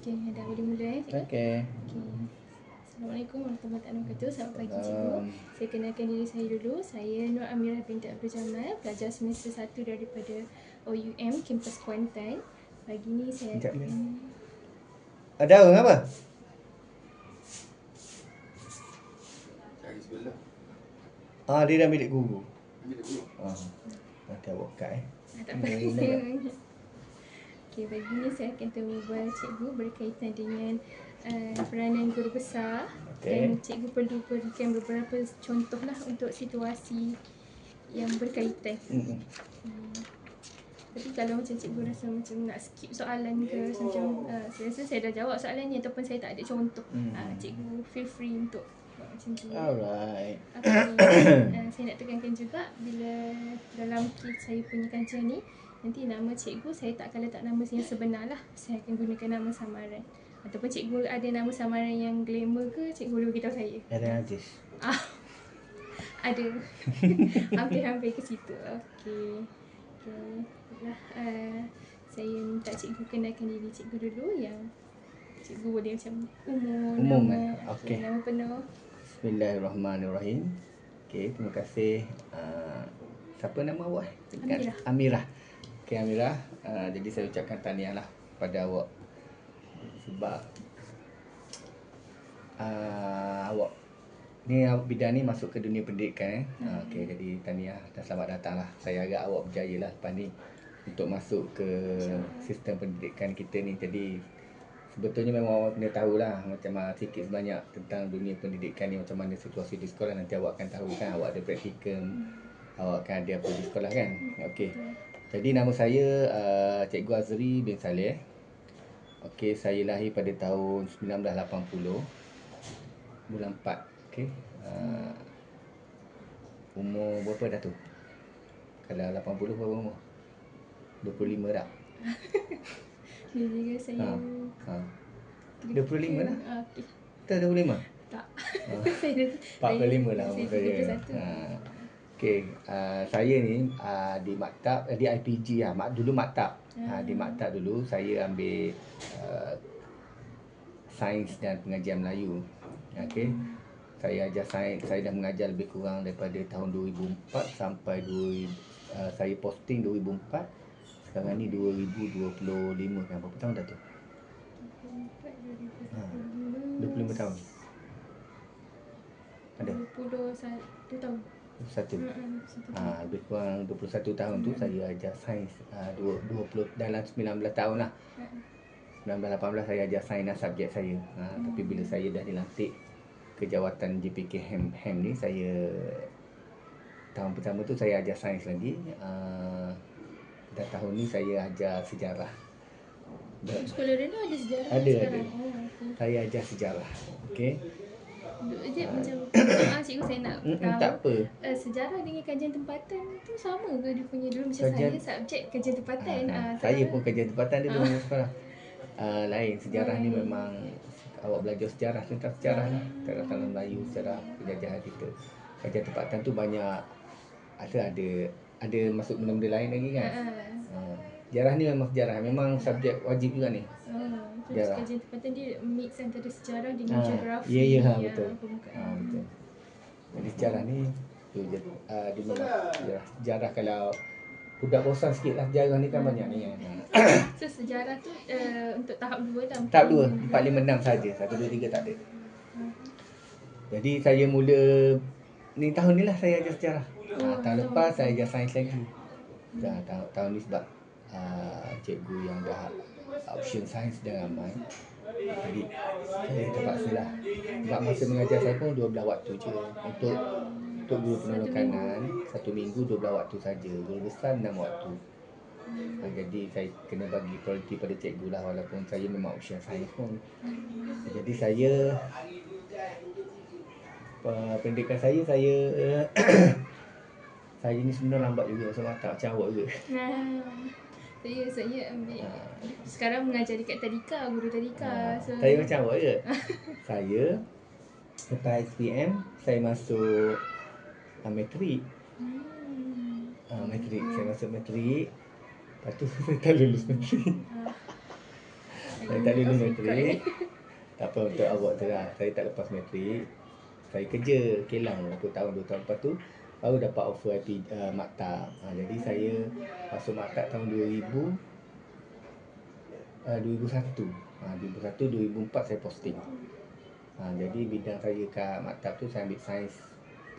Okey, dah boleh mula cikgu? Okey. Okey. Assalamualaikum warahmatullahi wabarakatuh. Selamat pagi cikgu. Saya kenalkan diri saya dulu. Saya Nur Amirah binti Abdul Jamal, pelajar semester 1 daripada OUM Kampus Kuantan. Pagi ni saya Sekejap akan Ada orang apa? Cari sebelah. Dia dah bilik guru. Bilik guru. Nanti awak kat tak apa. Okey, pagi ni saya akan berbual cikgu berkaitan dengan peranan guru besar. Dan cikgu perlu berikan beberapa contoh lah untuk situasi yang berkaitan. Tapi kalau macam cikgu rasa macam nak skip soalan ke, macam saya rasa saya dah jawab soalan ni ataupun saya tak ada contoh, cikgu feel free untuk buat macam tu. Alright. Saya nak tekankan juga bila dalam saya punya kajian ni, nanti nama cikgu saya tak akan letak nama yang sebenar lah. Saya akan gunakan nama samaran. Ataupun cikgu ada nama samaran yang glamour ke, cikgu boleh beritahu saya. Aaron Aziz. Ada. Hampir-hampir ke situ. Okey. Saya minta cikgu kenalkan diri cikgu dulu, yang cikgu boleh macam Umum nama, okey. nama penuh. Bismillahirrahmanirrahim. Okey, terima kasih. Siapa nama awak? Amirah. Okey, Amirah. Jadi saya ucapkan tahniah lah pada awak sebab awak ni bidang ni masuk ke dunia pendidikan. Okey, jadi tahniah dan selamat datang lah. Saya agak awak berjaya lah lepas ni untuk masuk ke sistem pendidikan kita ni. Jadi sebetulnya memang awak kena tahulah macam sikit sebanyak tentang dunia pendidikan ni, macam mana situasi di sekolah. Nanti awak akan tahu kan, awak ada praktikum, awak akan ada apa di sekolah kan. Okey. Jadi nama saya Cikgu Azri bin Saleh. Okey, saya lahir pada tahun 1980 bulan 4. Okey. Umur berapa dah tu? Kalau 80 berapa umur? 25 dah. Dia juga saya 25 dah? Okey. Kita 25? Tak. 45 lah umur saya. 31. Okey, saya ni di maktab, di IPG lah. Dulu maktab. Di maktab dulu saya ambil sains dan pengajian Melayu. Okey. Saya ajar sains, saya dah mengajar lebih kurang daripada tahun 2004 sampai saya posting 2004. Sekarang ni 2025 kan, berapa tahun dah tu? 25 tahun. Ada? 21 tahun. 21. Lebih kurang 21 tahun tu saya ajar sains. 20 dalam 19 tahun lah. 19-18 saya ajar sains lah subjek saya. Tapi bila saya dah dilantik ke jawatan JPK HEM ni, saya tahun pertama tu saya ajar sains lagi. Dan tahun ni saya ajar sejarah. Sekolah rendah ada sejarah? Ada. Okay. Saya ajar sejarah. Okey. Macam cikgu saya nak tahu. Tak apa. Sejarah dengan kajian tempatan tu sama ke dia punya dulu? Macam saya subjek kajian tempatan. Saya pun kajian tempatan dulu sekolah. Lain. Sejarah ni memang awak belajar sejarah, tentang sejarah lah. Tentang Melayu, sejarah penjajahan kita. Kajian tempatan tu banyak ada masuk benda-benda lain lagi kan. Sejarah ni memang sejarah, memang subjek wajib juga ni. Terus kajian tempatan dia mix antara sejarah dengan geografi. Ya, betul. Betul. Jadi sejarah ni dia memang sejarah kalau budak bosan sikit lah, sejarah ni kan banyak ni kan. So sejarah tu untuk tahap 2 lah. Tahap 2, 4, 5, 6 saja. 1, 2, 3 tak ada. Jadi saya mula ni tahun ni lah saya ajar sejarah. Tahun lepas saya ajar sains lagi. Tahun ni sebab cikgu yang dah option sains dah ramai. Jadi saya terpaksa lah. Sebab masa mengajar saya pun 12 waktu je. Untuk guru penolong kanan 1 minggu 12 waktu saja. Guru besar 6 waktu. Jadi saya kena bagi prioriti pada cikgu lah, walaupun saya memang option sains pun. Jadi saya pendidikan saya saya ni sebenarnya lambat juga, so tak macam awak juga. Saya ambil sekarang mengajar dekat tadika, guru tadika. Saya macam awak je. Saya lepas SPM saya masuk matrik. Matrik, saya masuk matrik. Lepas tu saya tak lulus matrik. Saya tak lulus matrik. Tak apa untuk awak tu lah. Saya tak lepas matrik. Saya kerja kilang 1 tahun 2 tahun. Lepas tu baru dapat offer maktab. Jadi saya masuk maktab tahun 2001. 2004 saya posting. Jadi bidang saya kat maktab tu saya ambil sains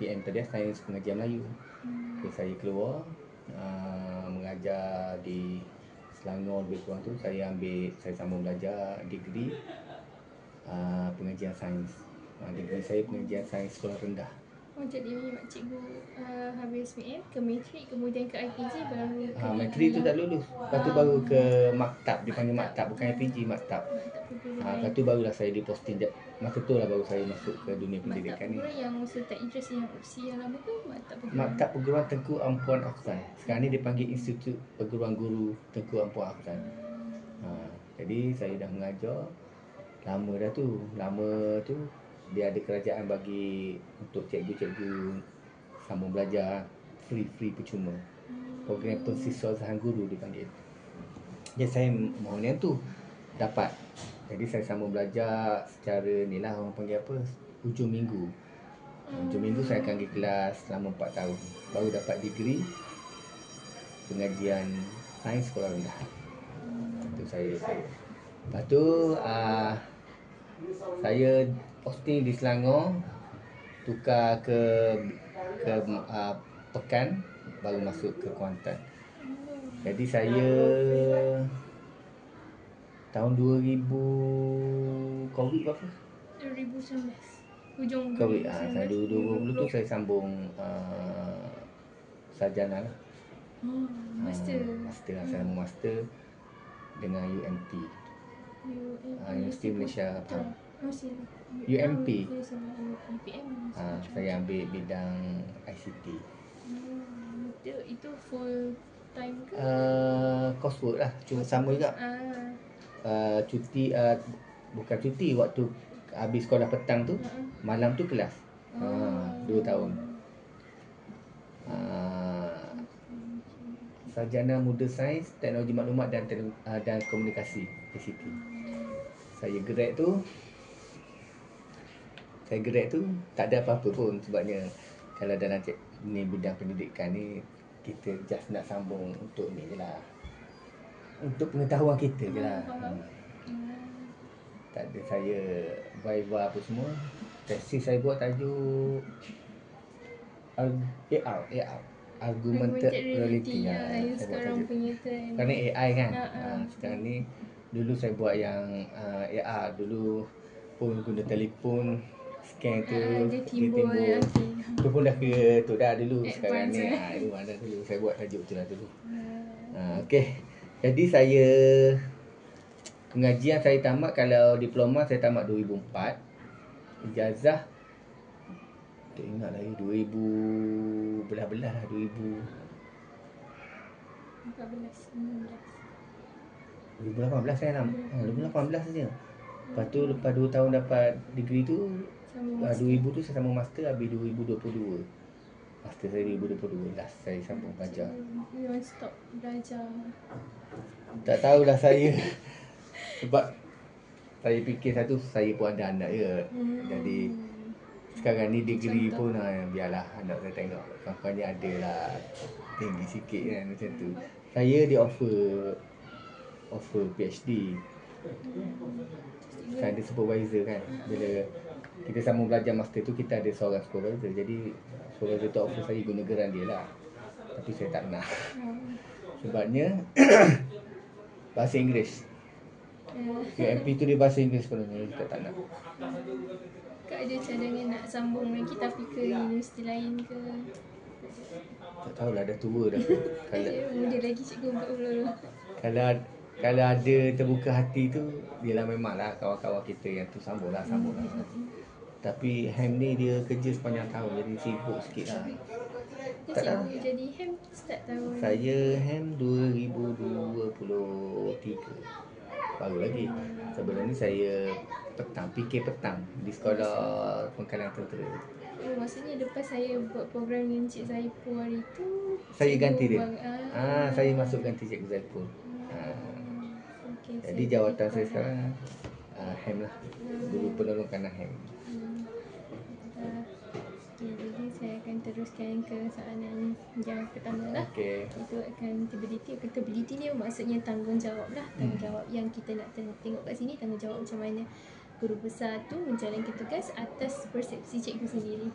PM tadi, sains pengajian Melayu. Jadi saya keluar mengajar di Selangor lebih kurang tu. Saya sambung belajar degree pengajian sains. Degree saya pengajian sains sekolah rendah. Jadi cikgu habis PM ke matrik, kemudian ke IPG baru ke matrik tu tak lulus. Lepas tu baru ke maktab, dia panggil maktab, bukan IPG, maktab. Lepas tu barulah saya diposting. Masa tu lah baru saya masuk ke dunia pendidikan ni. Maktab yang masa tak interest yang opsi yang lama tu, Maktab Perguruan Tengku Ampuan Akhsan. Sekarang ni dia panggil Institut Perguruan Guru Tengku Ampuan Akhsan. Jadi saya dah mengajar lama dah tu. Lama tu dia ada kerajaan bagi untuk cikgu-cikgu sambung belajar free percuma. Program Pensiswa Zahan Guru dipanggil. Jadi saya mohon yang tu dapat. Jadi saya sambung belajar secara ni lah, orang panggil apa, hujung minggu. Hujung minggu saya akan pergi kelas selama 4 tahun. Baru dapat degree pengajian sains sekolah rendah. Itu saya. Lepas tu saya posting di Selangor, tukar ke Pekan, baru masuk ke Kuantan. Jadi saya tahun 2000 Covid berapa? 2019. Hujung Covid. Saya 2020 tu saya sambung sarjana lah. Master. Saya sambung master dengan UMT. Universiti Malaysia Pahang. UMP. Saya ambil bidang ICT. Itu full time ke? Coursework lah, cuma sama juga. Cuti bukan cuti, waktu habis sekolah petang tu, malam tu kelas. 2 tahun. Sarjana Muda Sains Teknologi Maklumat dan Komunikasi ICT. Saya grad tu tak ada apa-apa pun, sebabnya kalau dalam ni bidang pendidikan ni kita just nak sambung untuk ni je lah, untuk pengetahuan kita je lah. Tak ada saya viva apa semua. Tesis saya buat tajuk AR, Augmented Reality. Sekarang punya trend. Sekarang ni AI kan. Sekarang ni, dulu saya buat yang AR. Dulu pun guna telefon, scan tu, dia timbul. Tu pun dah ke tu dah dulu. Sekarang ni itu ada dulu. Saya buat tajuk tu lah dulu. Okey. Jadi saya pengajian saya tamat, kalau diploma saya tamat 2004. Ijazah tak ingat lagi, 2000 belah-belah lah, 2018 saya nak 2018 saja. Lepas tu lepas 2 tahun dapat degree tu, 2000 tu saya sambung master. Habis 2022 master saya 2022 last saya sambung belajar. You stop belajar? Tak tahulah saya. Sebab saya fikir satu, saya pun ada anak je. Jadi sekarang ni degree pun biarlah anak saya tengok. Kampanye ada lah, tinggi sikit kan, macam tu. Saya di offer PhD. Saya ada supervisor kan. Bila kita sambung belajar master tu, kita ada seorang supervisor. Jadi supervisor tu offer saya guna geran dia lah. Tapi saya tak nak. Sebabnya bahasa Inggeris. UMP tu dia bahasa Inggeris pun, kita tak nak. Kak ada cadangan nak sambung lagi tapi ke universiti lain ke? Tak tahulah, dah tua dah. Muda lagi cikgu 40. Kalau ada terbuka hati tu, dia lah memanglah kawan-kawan kita yang tu sambung lah. Tapi Ham ni dia kerja sepanjang tahun, jadi sibuk sikit lah. Tak tahu. Jadi Ham start tahun? Saya Ham 2023. Baru lagi. Sebelum ni saya fikir petang di sekolah pengkalangan tentera. Maksudnya lepas saya buat program dengan Cik Zaipul hari tu, saya ganti dia. Saya masuk ganti Cikgu Zaipul. okey. Jadi jawatan saya sekarang HEM lah. Guru penolong kanan HEM. Okay, jadi saya akan teruskan ke soalan yang pertama lah. Okey. Itu accountability. Accountability ni maksudnya tanggungjawab lah. Tanggungjawab yang kita nak tengok kat sini, tanggungjawab macam mana guru besar tu menjalankan tugas atas persepsi cikgu sendiri.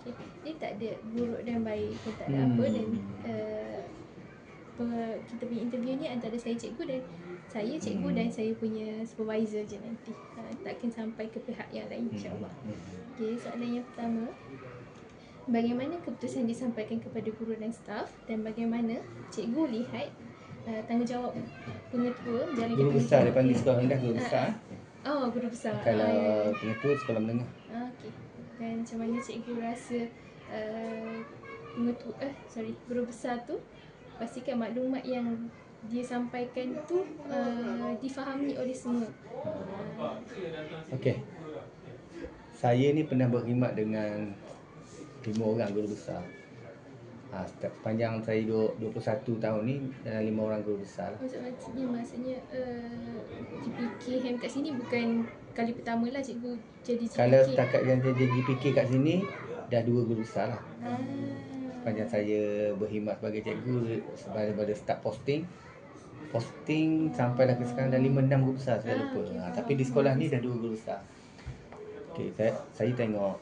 Okay. Dia tak ada buruk dan baik pun, tak ada apa. Dan kita punya interview ni antara saya cikgu dan saya cikgu dan saya punya supervisor je nanti. Takkan sampai ke pihak yang lain, insyaAllah. Okay, soalan yang pertama. Bagaimana keputusan disampaikan kepada guru dan staf, dan bagaimana cikgu lihat tanggungjawab pengetua menjalankan Guru besar dia panggil sekolah rendah guru besar. Oh, guru besar. Kalau pengetua sekolah menengah. Okey. Dan macam mana cikgu rasa guru besar tu pastikan maklumat yang dia sampaikan tu difahami oleh semua. Okey. Saya ni pernah berkhidmat dengan 5 orang guru besar. Sepanjang saya 21 tahun ni, dalam 5 orang guru besar lah. Maksudnya GPK HEM kat sini bukan kali pertama lah cikgu jadi GPK. Kalau setakat yang jadi GPK kat sini, dah 2 guru besar lah. Sepanjang saya berkhidmat sebagai cikgu, pada start posting sampai dah ke sekarang dah 5-6 guru besar, saya lupa. Tapi di sekolah ni dah 2 guru besar. Okey, saya tengok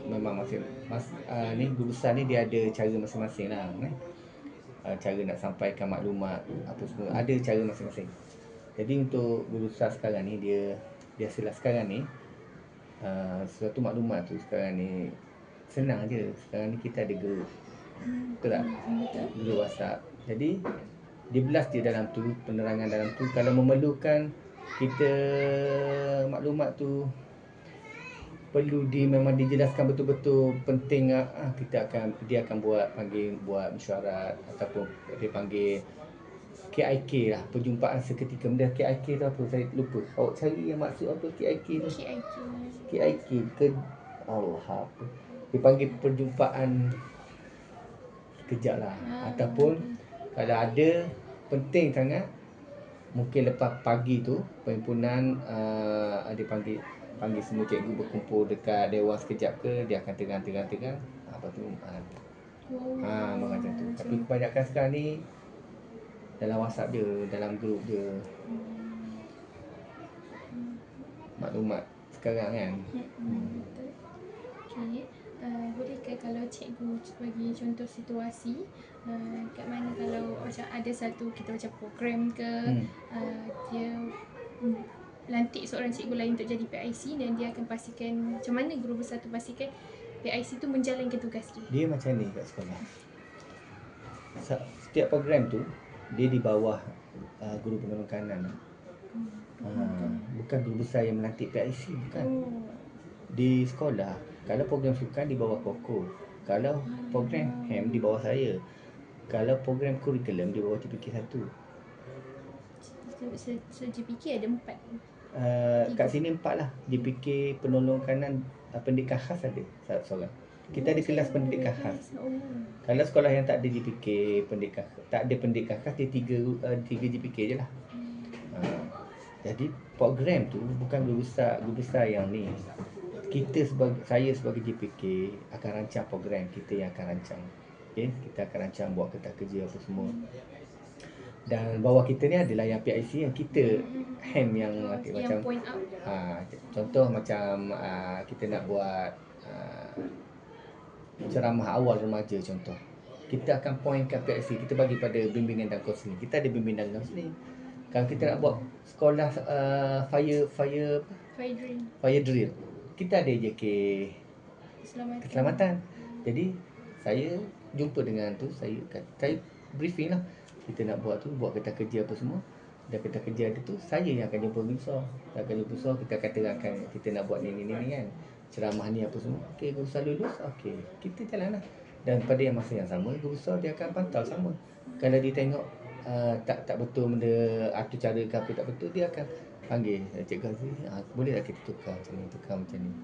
memang ni guru besar ni dia ada cara masing-masing lah, cara nak sampaikan maklumat apa semua, ada cara masing-masing. Jadi untuk guru besar sekarang ni, dia biasalah sekarang ni suatu maklumat tu sekarang ni senang je. Sekarang ni kita ada group, betul tak? Group WhatsApp. Jadi dibelas je dalam tu, penerangan dalam tu. Kalau memerlukan kita maklumat tu perlu memang dijelaskan betul-betul penting, dia akan buat mesyuarat ataupun dia panggil KIK lah, perjumpaan seketika. Benda KIK tu apa, saya lupa. Awak cari yang maksud apa KIK tu? KIK ke Allah apa? Dia panggil perjumpaan sekejap lah. Ataupun kalau ada penting sangat, mungkin lepas pagi tu perhimpunan dia panggil semua cikgu berkumpul dekat dewan sekejap ke, dia akan tegang. Apa tu? Macam tu. Tapi kebanyakan sekarang ni dalam WhatsApp je, dalam grup je. Maklumat sekarang kan. Betul. Okay. Bolehkah kalau cikgu bagi contoh situasi, kat mana kalau macam ada satu kita macam program ke, dia lantik seorang cikgu lain untuk jadi PIC, dan dia akan pastikan macam mana guru besar tu pastikan PIC tu menjalankan tugas dia. Dia macam ni kat sekolah. Setiap program tu dia di bawah guru penolong kanan. Bukan guru besar yang melantik PIC, bukan. Di sekolah, kalau program sukan di bawah pokok, kalau program HEM di bawah saya, kalau program kurikulum di bawah GPK 1. So GPK ada 4. Kat sini 4 lah. GPK penolong kanan, pendidikan khas ada seorang. Kita ada kelas pendidikan khas. Kalau sekolah yang tak ada GPK tak ada pendidikan khas, dia 3 GPK je lah. Jadi program tu bukan guru besar yang ni. Saya sebagai GPK akan rancang program, kita yang akan rancang. Okay? Kita akan rancang buat kerja apa semua. Dan bawah kita ni adalah yang PIC yang kita HEM yang macam point out. Contoh macam kita nak buat ceramah awal remaja contoh. Kita akan pointkan PIC, kita bagi pada bimbingan dan kaunseling. Kita ada bimbingan dan kaunseling. Kalau kita nak buat sekolah fire drill, kita ada JK keselamatan. Jadi saya jumpa dengan tu, saya briefing lah. Kita nak buat kerja apa semua. Dan kerja ada tu, saya yang akan jumpa guru besar. Kita akan terangkan kita nak buat ni kan. Ceramah ni apa semua. Okey, guru besar lulus. Okey, kita jalan lah. Dan pada yang masa yang sama, guru besar dia akan pantau sama. Kalau dia tengok tak betul benda, atur cara ke apa tak betul, dia akan panggil Cikgu Aziz, boleh tak kita tukar macam ni.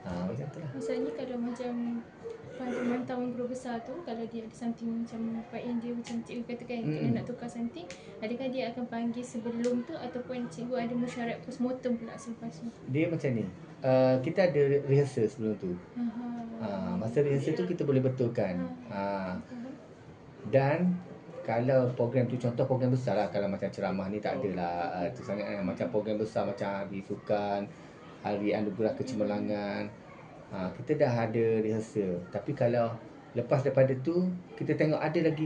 Macam tu lah. Masalahnya kalau macam pemantauan guru besar tu, kalau dia ada something macam baik yang dia macam cikgu katakan kena nak tukar something, adakah dia akan panggil sebelum tu ataupun cikgu ada mesyuarat postmortem pula selepas tu? Dia macam ni, kita ada rehearsal sebelum tu. Masa rehearsal tu kita boleh betulkan. Dan kalau program tu, contoh program besar lah, kalau macam ceramah ni tak adalah tu sangat macam program besar macam hari sukan, hari anugerah kecemerlangan, kita dah ada rehearsal. Tapi kalau lepas daripada tu kita tengok ada lagi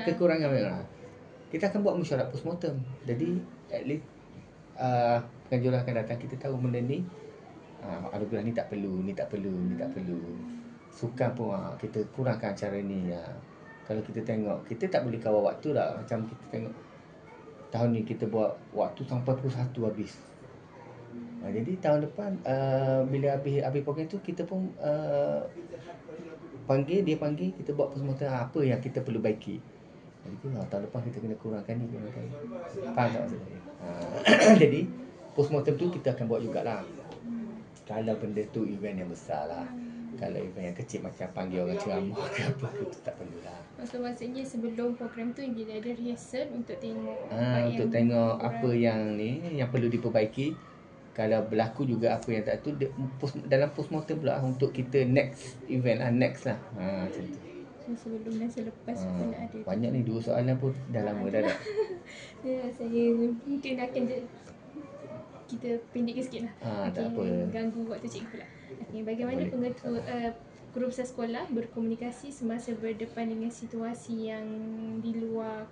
kekurangan memang, kita akan buat mesyuarat postmortem. Jadi at least penganjurah akan datang, kita tahu benda ni, anugerah ni tak perlu, ni tak perlu. Sukan pun kita kurangkan acara ni. Kalau kita tengok, kita tak boleh kawal waktu lah. Macam kita tengok tahun ni kita buat waktu sampai pukul 1 habis. Jadi tahun depan bila habis program tu, kita pun panggil kita buat postmortem, apa yang kita perlu baiki. Jadi tahun depan kita kena kurangkan ni. Faham tak maksud saya? Jadi postmortem tu kita akan buat jugalah. Kalau benda tu event yang besar lah. Kalau event yang kecil macam panggil orang ceramah ke apa ke, tu tak perlulah. Maksudnya sebelum program tu dia ada rehearsal untuk tengok untuk tengok apa yang ni yang perlu diperbaiki. Kalau berlaku juga apa yang tak tu, dalam postmortem pula untuk kita next event next lah. Macam tu. So sebelum dan selepas pun ada. Banyak ni 2 soalan pun dah lama dah tak. Ya, saya mungkin akan kita pendekkan sikit lah. Tak apa. Ganggu waktu cikgu pula. Bagaimana guru besar sekolah berkomunikasi semasa berdepan dengan situasi yang di luar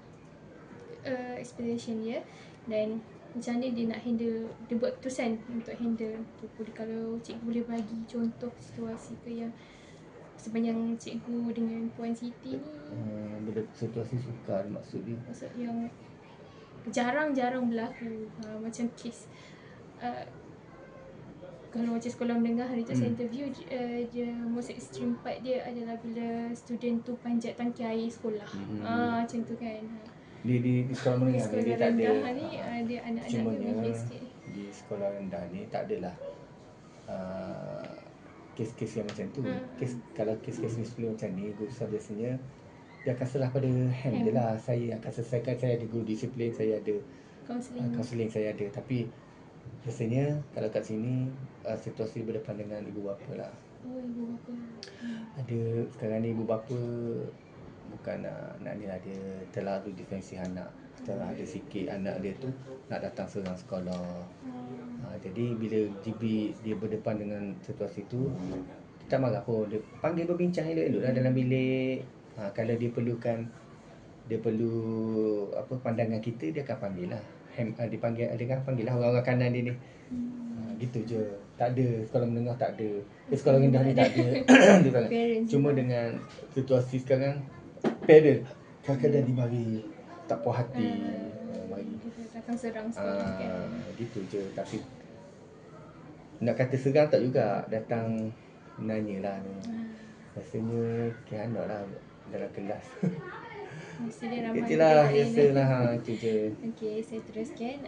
expectation dia, dan macam mana dia nak handle, dia buat keputusan untuk handle tu. Kalau cikgu boleh bagi contoh situasi ke yang sepanjang cikgu dengan Puan Siti ni, bila situasi sukar maksud yang jarang-jarang berlaku, macam kes kalau macam sekolah menengah hari tu saya interview, dia most extreme part dia adalah bila student tu panjat tangki air sekolah. Macam tu kan. Di sekolah menengah ni dia tak ada ni ada anak-anak cumanya sikit. di sekolah rendah ni tak adalah kes-kes yang macam tu. Kalau kes-kes disiplin macam ni, guru besar biasanya dia akan serah pada hand je lah. Saya akan selesaikan, saya ada guru disiplin, saya ada kaunseling, saya ada. Tapi biasanya kalau kat sini situasi berdepan dengan ibu bapa lah. Ibu bapa. Ada sekarang ni ibu bapa bukan nak ni lah, dia terlalu defensif anak. Setelah ada sikit anak dia tu nak datang serang sekolah. Jadi bila dia berdepan dengan situasi tu, tak marah pun, dia panggil berbincang elok-elok lah dalam bilik. Kalau dia perlu pandangan kita, dia akan panggil lah. Dia akan panggil lah orang-orang kanan dia ni. Gitu je. Tak ada sekolah menengah, tak ada. Sekolah rendah ni tak ada. Cuma dengan situasi sekarang, parent kadang-kadang dimari, tak puas hati, mari datang serang sekolah kan. Gitu je. Tapi nak kata serang tak juga, datang nanya lah ni. Rasanya kianok lah dalam kelas. Mesti dia ramai. Itulah biasalah, itu je. Okey, saya teruskan.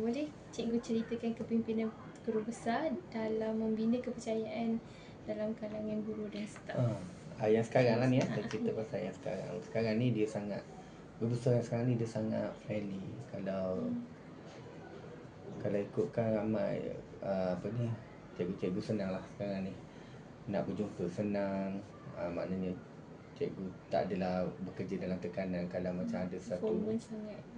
Boleh cikgu ceritakan kepimpinan guru besar dalam membina kepercayaan dalam kalangan guru dan staf? Yang sekarang lah ni kita cerita pasal yang sekarang. Sekarang ni dia sangat, guru besar yang sekarang ni dia sangat friendly. Kalau ikutkan ramai cikgu-cikgu senang lah sekarang ni. Nak berjumpa senang. Maknanya cikgu tak adalah bekerja dalam tekanan. Kalau macam ada satu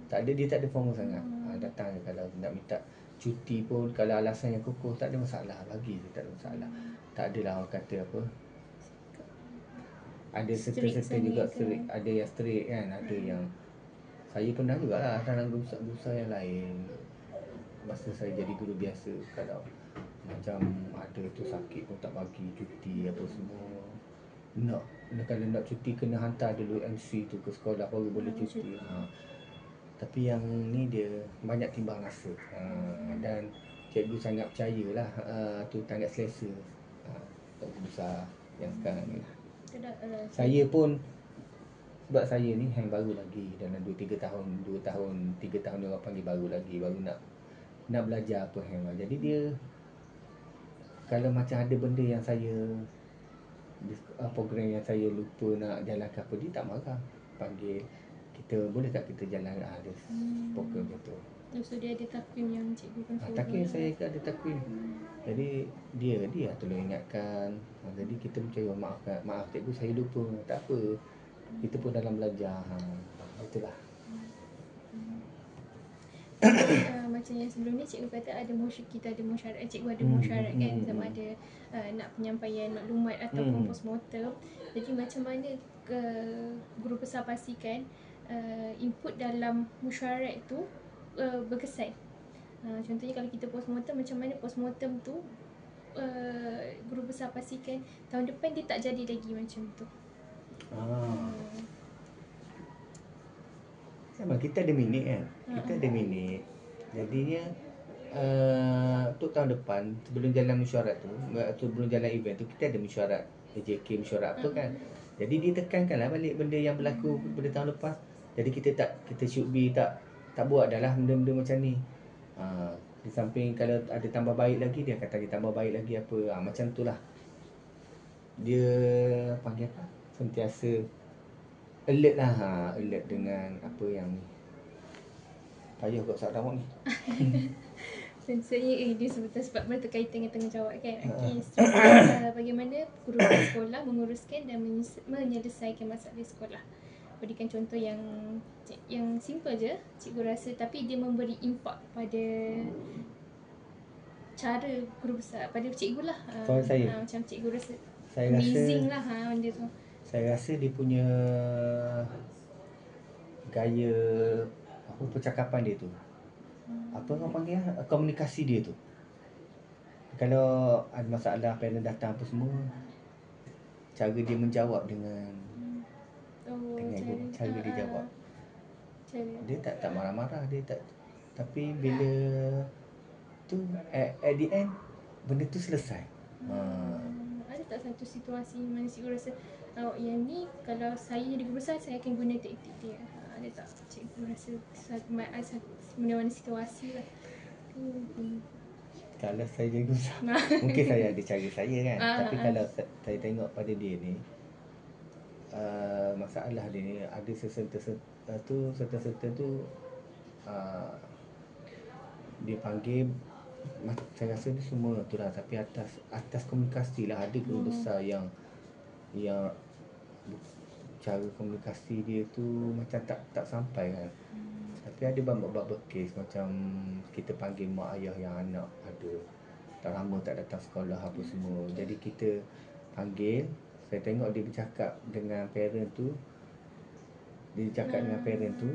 dia tak ada formal sangat. Datang kalau nak minta cuti pun, kalau alasan yang kukuh, tak ada masalah, bagi je, tak ada masalah. Tak adalah orang kata apa, ada serta-serta juga strict, ada yang strict kan, ada yang saya pernah jugalah dalam guru besar yang lain. Masa saya jadi guru biasa, kalau macam ada tu sakit pun tak bagi cuti apa semua. Kalau nak cuti kena hantar dulu MC tu ke sekolah baru boleh cuti. Tapi yang ni dia banyak timbang rasa. Dan cikgu sangat percayalah tu sangat selesa. Guru besar yang sekarang ni. Saya pun, sebab saya ni hang baru lagi dalam 2-3 tahun, 2 tahun 3 tahun dia orang panggil baru lagi, baru nak nak belajar apa hang. Jadi dia kalau macam ada benda yang saya program yang saya lupa nak jalan ke apa, dia tak marah. Panggil kita, boleh tak kita jalan dia program macam tu. So dia ada takwim yang cikgu kan follow. Takwim saya ada takwim. Jadi dia tolong ingatkan. Jadi kita percaya maaf cikgu saya lupa. Tak apa. Kita pun dalam belajar. Itulah. Macam yang sebelum ni cikgu kata kita ada musyarat, cikgu ada musyarat kan, sama ada nak penyampaian maklumat ataupun postmortem. Jadi macam mana guru besar pastikan input dalam musyarat tu berkesan. Contohnya kalau kita postmortem, macam mana postmortem tu guru besar pastikan tahun depan dia tak jadi lagi macam tu. Sama, kita ada minit kan. Kita ada minit. Jadinya untuk tahun depan, sebelum jalan mesyuarat tu, sebelum jalan event tu, kita ada mesyuarat AJK, mesyuarat apa kan. Jadi dia tekankanlah balik benda yang berlaku pada tahun lepas. Jadi kita should be tak buat dah lah benda-benda macam ni. Di samping kalau ada tambah baik lagi, dia kata dia tambah baik lagi apa. Macam tu lah. Dia panggil apa? Sentiasa alert lah. Alert dengan apa yang ni. Payah kot saat rawak ni. Sebenarnya dia sebab berkaitan dengan tanggungjawab kan. Okay, so, bagaimana guru sekolah menguruskan dan menyelesaikan masalah sekolah. Berikan contoh yang simple je cikgu rasa, tapi dia memberi impak pada cara guru besar, pada cikgu lah. Macam cikgu rasa amazing lah benda tu. Saya rasa dia punya gaya percakapan dia tu, apa orang panggil, komunikasi dia tu. Kalau ada masalah, parent datang apa semua, cara dia menjawab dengan cara dia jawab. Dia tak marah-marah, dia tak. Tapi bila tu at the end benda tu selesai. Ada tak satu situasi mana cikgu rasa yang ni kalau saya jadi guru besar, saya akan guna taktik dia? Ada tak cikgu rasa mana-mana situasi lah? Kalau saya jadi guru besar, mungkin saya ada cara saya kan. Tapi kalau saya tengok pada dia ni, masalah dia ni ada serta-serta tu dia panggil. Saya rasa ni semua tu lah, tapi atas komunikasi lah. Ada guru besar yang cara komunikasi dia tu macam tak sampai kan. Tapi ada beberapa kes macam kita panggil mak ayah yang anak ada tak lama tak datang sekolah apa semua. Jadi kita panggil, saya tengok dia bercakap dengan parent tu. Dia cakap dengan parent tu,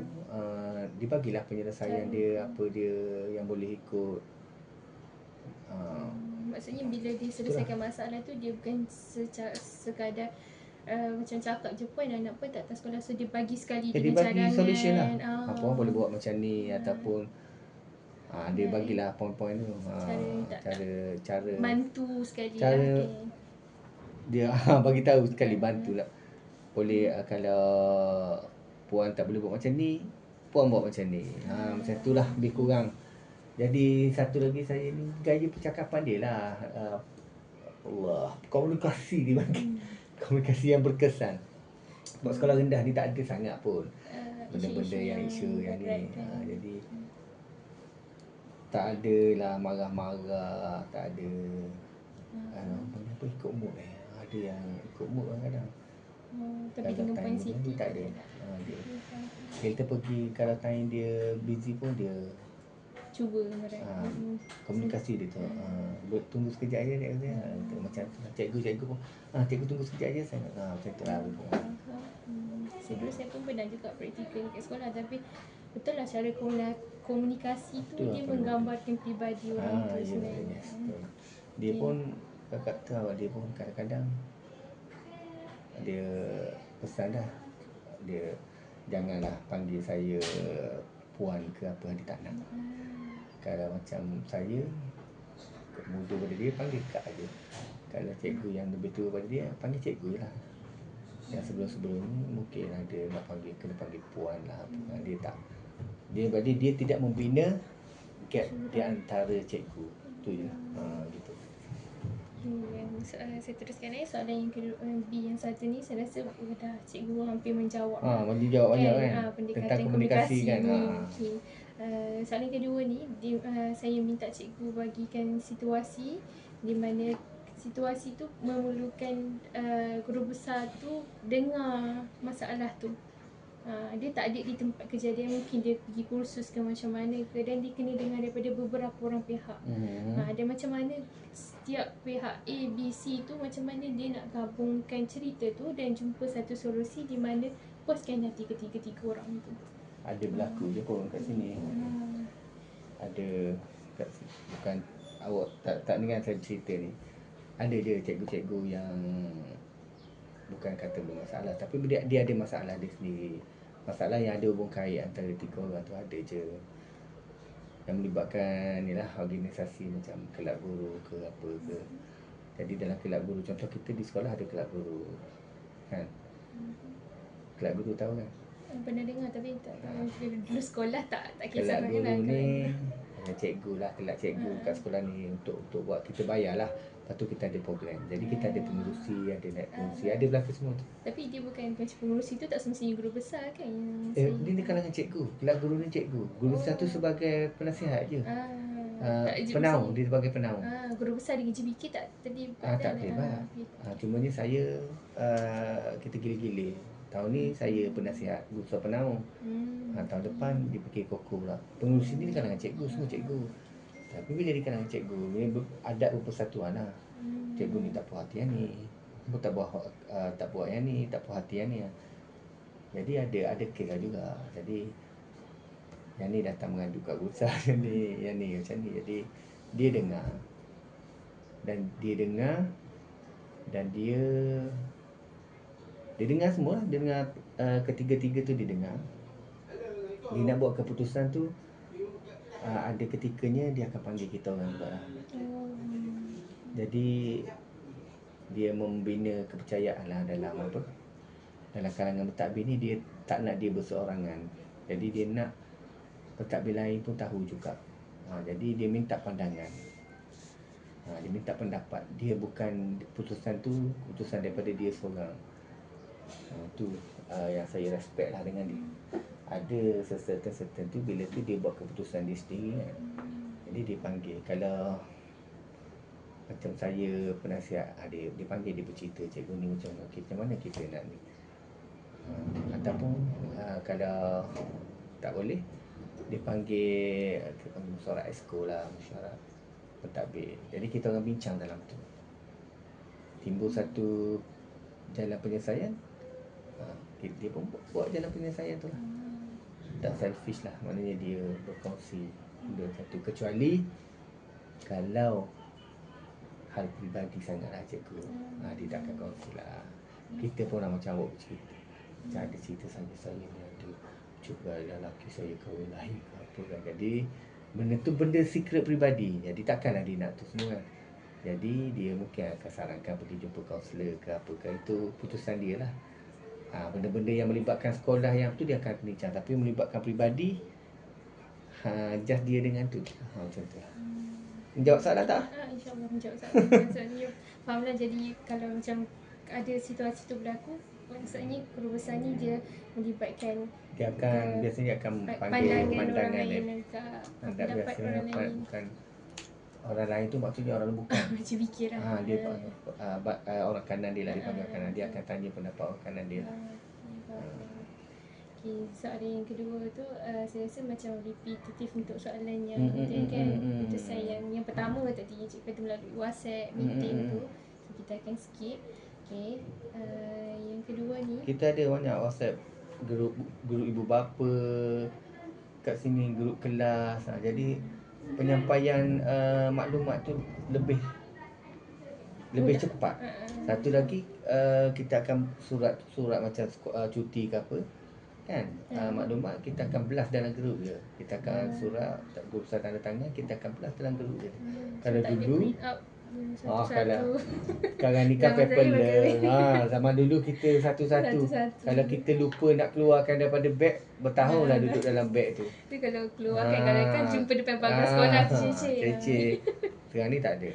dia bagilah penyelesaian dia, apa dia yang boleh ikut. Maksudnya bila dia selesaikan masalah tu, dia bukan sekadar macam cakap je pun, anak pun tak datang sekolah. So dia bagi sekali dia dengan bagi solution lah. Apa orang boleh buat macam ni, ataupun dia bagilah poin-poin tu. Cara bantu sekali cara lah. Dia bagi tahu sekali, bantu lah. Boleh kalau puan tak boleh buat macam ni, puan buat macam ni. Macam tu lah lebih kurang. Jadi satu lagi saya ni, gaya percakapan dia lah. Komunikasi dia bagi. Komunikasi yang berkesan. Sebab sekolah rendah ni tak ada sangat pun benda-benda yang isu yang ni. Jadi tak ada lah marah-marah, tak ada apa ikut mood ada yang ikut mood kadang. Tapi dengan point city tak ada. Kita pergi, kalau time dia busy pun dia cuba komunikasi dia tu. Tunggu sekejap aja dia macam cikgu pun cikgu tunggu sekejap aja saya macam tu lah. Sebelum saya pun pernah juga praktikal kat sekolah, tapi betul lah cara komunikasi tu dia menggambarkan pribadi orang tu sebenarnya. Dia pun kakak tahu, dia pun kadang-kadang dia pesan dah, dia janganlah panggil saya puan ke apa, dia tak nak. Kalau macam saya muda pada dia, panggil kak aja. Kalau cikgu yang lebih tua pada dia, panggil cikgu lah. Yang sebelum-sebelum ni mungkin ada nak panggil, kena panggil puan lah apa. Dia tak. Dia tidak membina gap di antara cikgu. Tu je. Gitu. Saya teruskan soalan yang kedua, B yang satu ni saya rasa dah cikgu hampir menjawab. Mesti jawab banyak kan. Pendekatan Tentang komunikasi kan. ni. Okey. Soalan kedua ni saya minta cikgu bagikan situasi di mana situasi tu memerlukan guru besar tu dengar masalah tu. Dia tak ada di tempat kejadian, mungkin dia pergi kursus ke macam mana ke, dan dia kena dengar daripada beberapa orang pihak. Dan macam mana setiap pihak A, B, C tu macam mana dia nak gabungkan cerita tu dan jumpa satu solusi di mana puaskan hati ketiga-tiga orang tu. Ada berlaku je pun kat sini. Ada kat sini. Bukan awak tak dengar saya cerita ni. Ada je cikgu-cikgu yang bukan kata bermasalah, tapi dia ada masalah dia sendiri. Masalah yang ada hubung kait antara tiga orang tu ada je. Yang melibatkan ni lah organisasi macam kelab guru ke apa ke. Jadi dalam kelab guru, contoh kita di sekolah ada kelab guru kan. Kelab guru tahu kan? Pernah dengar tapi tak tahu. Dulu sekolah tak kisah kelab guru ni cikgu lah, kelab cikgu kat sekolah ni untuk buat kita bayar lah. Lepas tu kita ada program. Jadi kita ada pengurusi, ada naib pengurusi, ada belaka semua tu. Tapi dia bukan macam pengurusi tu tak semestinya guru besar kan? Dia ni kalangan cikgu. Kelab guru ni cikgu. Guru besar tu sebagai penasihat je. Penaung, dia sebagai penaung. Guru besar di GBK tak terlibat? Tak terlibat. Cumanya saya kita gila-gila. Tahun ni saya penasihat, guru besar penaung. Tahun depan dia pergi koko pula. Pengurusi ni kalangan cikgu, semua cikgu. Tapi bila di kalangan cikgu, ni adat berpersatuan lah. Cikgu ni tak puas hati yang ni, tak buat yang ni, tak puas hati yang ni. Jadi ada kes lah juga. Jadi yang ni datang mengadu kat guru besar, yang ni macam ni. Jadi dia dengar. Dan dia dengar semua lah. Dia dengar ketiga-tiga tu dia dengar. Dia nak buat keputusan tu, ada ketikanya dia akan panggil kita orang juga lah. Jadi dia membina kepercayaan lah dalam kalangan pentadbir ni. Dia tak nak dia berseorangan. Jadi dia nak pentadbir lain pun tahu juga. Jadi dia minta pandangan. Dia minta pendapat. Dia bukan keputusan daripada dia seorang. Tu yang saya respect lah dengan dia. Ada certain tu bila tu dia buat keputusan dia sendiri kan. Jadi dia panggil. Kalau macam saya penasihat, dia panggil, dia bercerita, cikgu ni macam mana kita nak ni. Ataupun kalau tak boleh, dia panggil mesyuarat exco lah, mesyuarat pentadbir. Jadi kita orang bincang dalam tu, timbul satu jalan penyelesaian. Dia pun buat jalan penyelesaian tu lah. Tak selfish lah, maknanya dia berkongsi benda satu. Kecuali kalau hal peribadi sangatlah cikgu, dia tak akan kongsi lah. Kita pun orang macam awak bercerita, macam ada cerita saya ni ada cuba lelaki saya kahwin lahir ke apa kan. Jadi benda tu benda secret peribadi. Jadi takkanlah dia nak tu semua kan. Jadi dia mungkin akan sarankan pergi jumpa kaunselor ke apa ke. Itu putusan dia lah. Benda-benda yang melibatkan sekolah yang tu dia akan bincang. Tapi melibatkan peribadi, just dia dengan tu. Macam tu lah. Menjawab soalan tak? InsyaAllah menjawab soalan. Maksudnya fahamlah. Jadi kalau macam ada situasi tu berlaku, maksudnya guru besar ni dia melibatkan, dia akan biasanya akan panggil pandangan orang lain, pendapat orang lain. Bukan orang lain tu maksudnya orang bukan. Macam fikir lah. Dia orang kanan dia lah, dia panggil kanan. Dia akan tanya pendapat orang kanan dia lah. Okay, soalan yang kedua tu saya rasa macam repetitif untuk soalan yang kan. Putusan yang pertama tadi cikgu kata melalui WhatsApp meeting tu, so kita akan skip. Okay, yang kedua ni kita ada banyak WhatsApp grup ibu bapa kat sini, grup kelas. Jadi penyampaian maklumat tu lebih cepat. Satu lagi kita akan surat macam cuti ke apa kan, maklumat kita akan blast dalam grup je. Kita akan surat grup besar tanda tangan, kita akan blast dalam grup je. Kalau dulu Kalau sekarang ni kan Zaman saya paperless. Zaman dulu kita satu-satu. Satu-satu. Kalau kita lupa nak keluarkan daripada beg, bertahun lah duduk dalam beg tu. Tapi kalau keluar kan, kalau kan jumpa depan pagar sekolah tu cecek. Sekarang ni tak ada.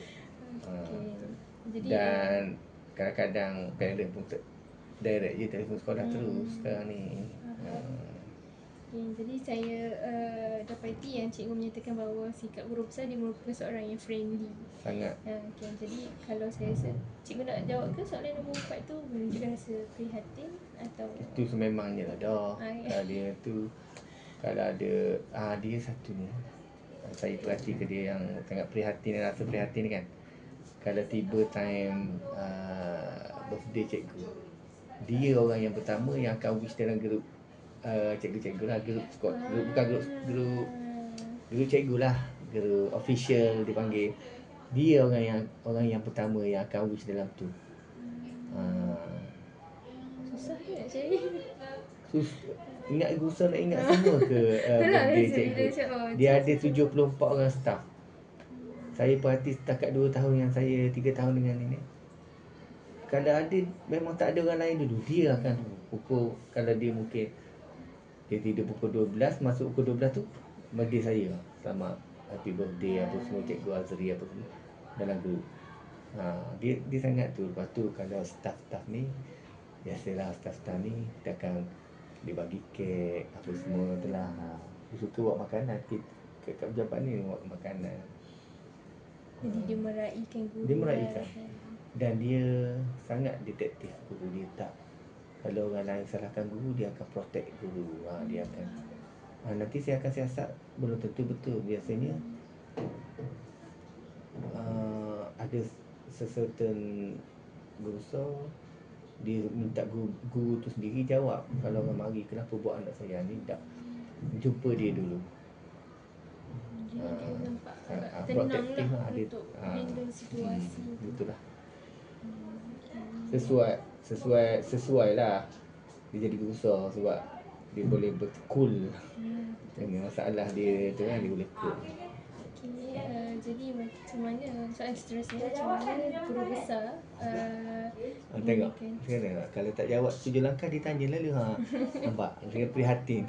Okay. Jadi Dan kadang-kadang parent pun direct je telefon sekolah terus sekarang ni. Okay, jadi saya dapati yang cikgu menyatakan bahawa sikap guru besar dia merupakan seorang yang friendly. Sangat. Okay, jadi kalau cikgu nak jawab ke soalan nombor 4 tu, menunjukkan rasa prihatin atau Itu sememangnya lah dah. Kalau dia tu, kalau ada dia satu ni, saya perhati ke dia yang sangat prihatin dan rasa prihatin kan. Kalau tiba time birthday cikgu, dia orang yang pertama yang akan wish dalam grup cikgu-cikgu lah, grup cikgu lah, grup official dipanggil. Dia orang yang pertama yang akan wish dalam tu. susah ke nak cari? Ingat susah nak ingat semua ke birthday cikgu. Dia ada 74 orang staff. Saya perhati setakat 2 tahun yang saya 3 tahun dengan ini. Kalau ada, memang tak ada orang lain dulu, dia akan pukul, kalau dia mungkin dia tidur pukul 12, masuk pukul 12 tu birthday saya, selamat happy birthday apa semua, cikgu Azri apa semua dalam grup. Dia sangat tu. Lepas tu kalau staff-staff ni, biasalah staff-staff ni kita akan dibagi kek apa semua tu lah. Dia suka buat makanan, kat pejabat ni buat makanan. Jadi dia meraihkan guru. Dia meraihkan. Dan dia sangat detektif guru dia. Tak, kalau orang lain salahkan guru, dia akan protect guru. Dia akan nanti saya akan siasat, belum tentu betul. Biasanya ada certain guru besar, dia minta guru tu sendiri jawab. Kalau orang mari, kenapa buat anak saya ni, tak jumpa dia dulu. Dia nampak tenang lah untuk handle situasi. Betul lah. Sesuai lah dia jadi guru besar, sebab dia boleh cool dengan masalah dia tu kan, dia boleh cool. Jadi macam mana soalan seterusnya, macam mana guru besar tengok sekarang kalau tak jawab 7 langkah dia tanya lalu nampak dia prihatin.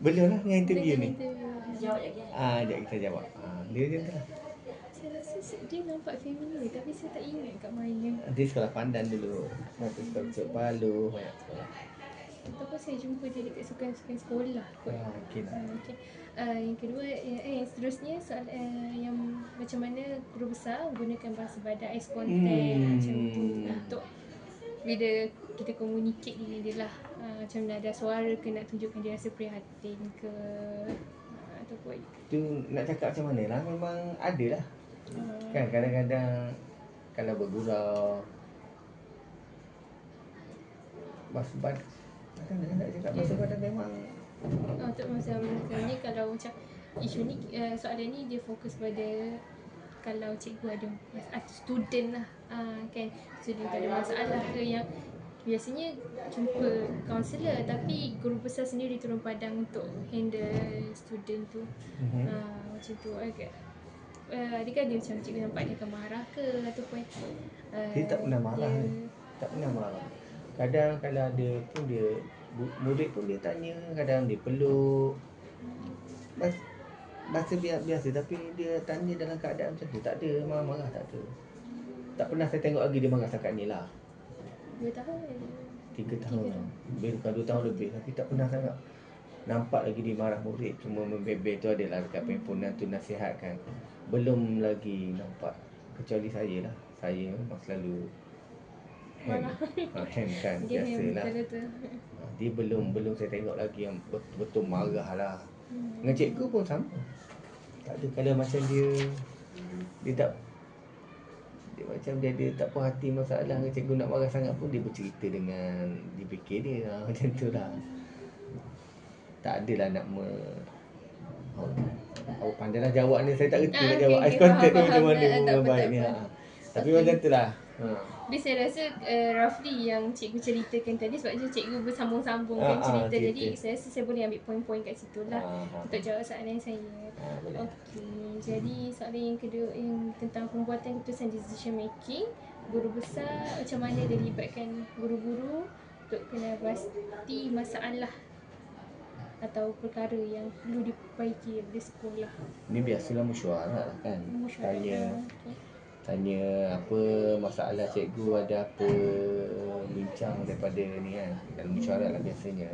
Belum lah dengan interview ni. Sekejap kita jawab. Dia je lah. Saya rasa dia nampak familiar, tapi saya tak ingat kat mana. Dia sekolah Pandan dulu. Nanti sekolah Cik Palu, banyak sekolah. Ataupun saya jumpa dia dekat sukan-sukan sekolah kot. Mungkin lah. Okay. Yang kedua, yang seterusnya soal yang macam mana guru besar gunakan bahasa badan, eye contact macam tu untuk bila kita communicate dengan dia lah. Macam mana, ada suara ke, nak tunjukkan dia rasa prihatin ke, ataupun tu nak cakap macam mana lah, memang ada lah. Kan kadang-kadang kalau bergurau bahasa badan, kadang-kadang nak cakap bahasa badan memang untuk macam ni, kalau macam isu ni, soalan ni dia fokus pada kalau cikgu ada student lah, kan student tu ada masalah ke, yang biasanya jumpa kaunselor, tapi guru besar sendiri turun padang untuk handle student tu. Macam tu agak adakah dia macam cikgu nampak dia akan marah ke, ataupun dia tak pernah marah ni. Tak pernah marah. Kadang kalau ada pun dia, murid pun dia tanya, kadang dia peluk, bahasa biasa, tapi dia tanya dalam keadaan macam tu. Tak ada marah-marah, tak ada. Tak pernah saya tengok lagi dia marah setakat ni lah. 2 tahun 3 tahun bukan 2 tahun lebih, tapi tak pernah sangat nampak lagi dia marah murid. Cuma membebel tu adalah dekat perhimpunan tu, nasihatkan. Belum lagi nampak, kecuali saya lah. Saya memang selalu hand kan, biasalah. Dia belum saya tengok lagi yang betul-betul marah lah. Dengan cikgu pun sama. Tak ada. Kalau macam dia tak, dia macam dia tak puas hati masalah dengan cikgu, nak marah sangat pun dia bercerita dengan DPK dia. Macam tu lah. Tak adalah nak awak pandailah jawab ni, saya tak reti nak jawab. Eye contact ni macam mana baik ni. Tapi macam tu lah. Tapi saya rasa roughly yang cikgu ceritakan tadi, sebab je cikgu bersambung-sambungkan cerita. Jadi saya rasa saya boleh ambil poin-poin kat situ lah untuk jawab soalan saya. Okey, jadi soalan yang kedua yang tentang pembuatan keputusan decision making. Guru besar macam mana dia libatkan guru-guru untuk kena pasti masalah atau perkara yang perlu diperbaiki di sekolah. Ni biasalah mesyuarat lah kan. Tanya apa masalah cikgu, ada apa bincang daripada ni kan. Dalam mesyuarat lah biasanya.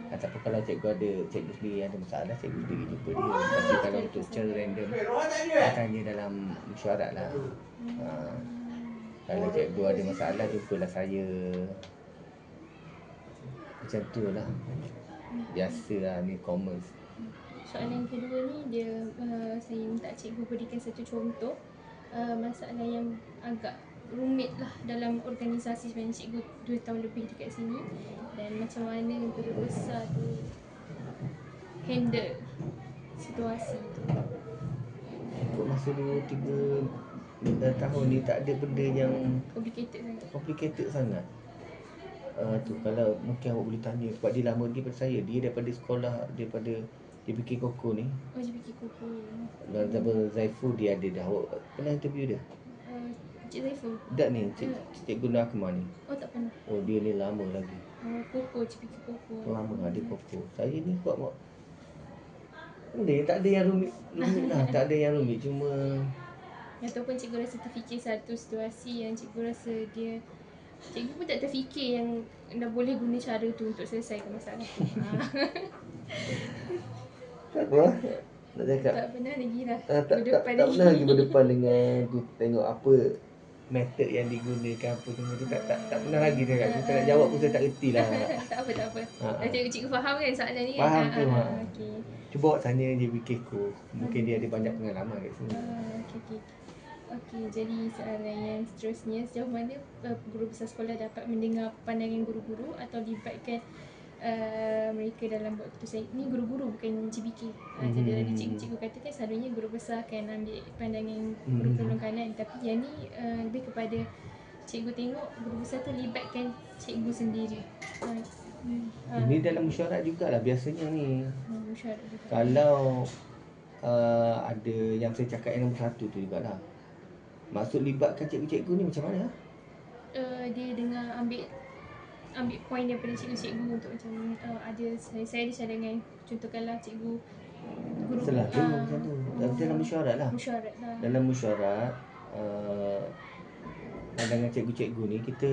Ataupun kalau cikgu sendiri ada masalah, cikgu sendiri jumpa dia. Tapi kalau untuk secara random, dia tanya dalam mesyuarat lah. Kalau cikgu ada masalah, jumpalah saya. Macam tu lah. Biasa lah, ni common. Soalan yang kedua ni dia saya minta cikgu berikan satu contoh masalah yang agak rumit lah dalam organisasi. Sebenarnya cikgu 2 tahun lebih dekat sini, dan macam mana guru besar tu handle situasi tu. Untuk masa 2-3 tahun ni tak ada benda yang complicated sangat. Tu kalau mungkin awak boleh tanya, sebab dia lama lagi daripada saya. Dia daripada sekolah, daripada dia bikin koko ni. Dia bikin koko. Dan Zaiful dia ada dah. Awak pernah interview dia? Cik Zaiful? Tak ni, Cikgu Nakma ni. Oh, tak pernah. Oh, dia ni lama lagi. Koko, cik bikin koko. Lama ada koko. Saya ni buat benda yang tak ada yang rumit lah. Tak ada yang rumit, cuma ataupun cikgu rasa terfikir satu situasi yang cikgu rasa cikgu pun tak terfikir yang dah boleh guna cara tu untuk selesaikan masalah tu. Tak apa. Nak cakap tak pernah lagi lah tak pernah lagi berdepan dengan tengok apa method yang digunakan apa semua tu. Tak pernah lagi dia kat kita nak jawab pun saya tak reti lah. tak apa. Cikgu faham kan soalan ni? Faham tu. Okay. Cuba awak tanya je Bikeko. Mungkin dia ada banyak pengalaman kat sini. Okey, jadi soalan yang seterusnya, sejauh mana guru besar sekolah dapat mendengar pandangan guru-guru atau libatkan mereka dalam buat keputusan? Ini guru-guru, bukan GBK. Jadi tadi cikgu-cikgu katakan selalunya guru besar akan ambil pandangan guru tolong kanan, tapi yang ni lebih kepada cikgu tengok guru besar tu libatkan cikgu sendiri. Ini dalam mesyuarat jugalah biasanya ni. Mesyuarat juga. Kalau ada yang saya cakap yang nombor 1 tu jugalah. Maksud libatkan cikgu-cikgu ni macam mana? Dia dengar ambil poin daripada cikgu-cikgu untuk macam ada saya ada cadangan, contohkanlah cikgu guru selalu macam tu. Dalam mesyuarat lah. Dalam mesyuarat pandangan cikgu-cikgu ni kita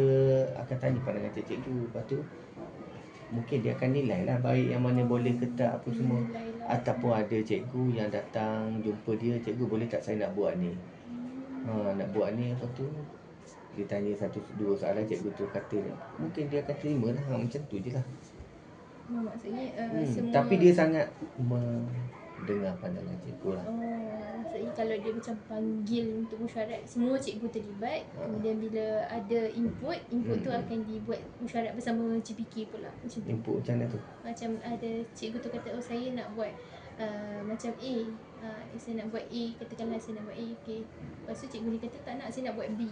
akan tanya pandangan cikgu. Lepas tu mungkin dia akan nilai lah baik yang mana boleh ke tak apa semua. Ataupun ada cikgu yang datang jumpa dia, cikgu boleh tak saya nak buat ni, nak buat ni. Lepas tu dia tanya 1-2 soalan, cikgu tu kata mungkin dia akan terima lah. Macam tu je lah. Maksudnya semua, tapi dia sangat mendengar pandangan cikgu lah. Maksudnya kalau dia macam panggil untuk mesyuarat, semua cikgu terlibat. Kemudian bila ada input tu akan dibuat mesyuarat bersama GPK pula. Macam tu. Input macam mana tu? Macam ada cikgu tu kata, saya nak buat macam A, saya nak buat A, katakanlah saya nak buat A, okay. Lepas tu cikgu ni kata tak nak, saya nak buat B.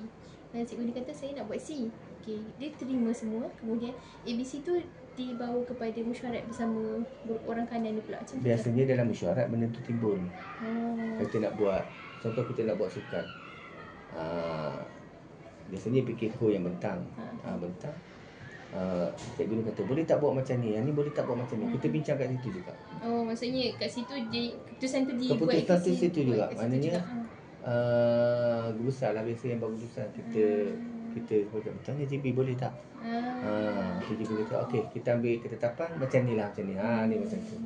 Dan cikgu ni kata saya nak buat C, okay. Dia terima semua. Kemudian ABC tu dibawa kepada mesyuarat bersama orang kanan ni pula. Macam biasanya dalam mesyuarat benda tu timbul. Kita nak buat, contoh kita nak buat sukan, biasanya PKK yang bentang. Bentang, cikgu ni kata boleh tak buat macam ni, yang ni boleh tak buat macam ni. Kita bincang kat situ juga. Maksudnya kat situ keputusan tu dibuat. Keputusan tu situ juga. Maknanya guru besar lah biasa yang buat keputusan. Kita tanya JB boleh tak? JB kata okey, kita ambil ketetapan macam ni lah, macam ni. Ni macam tu.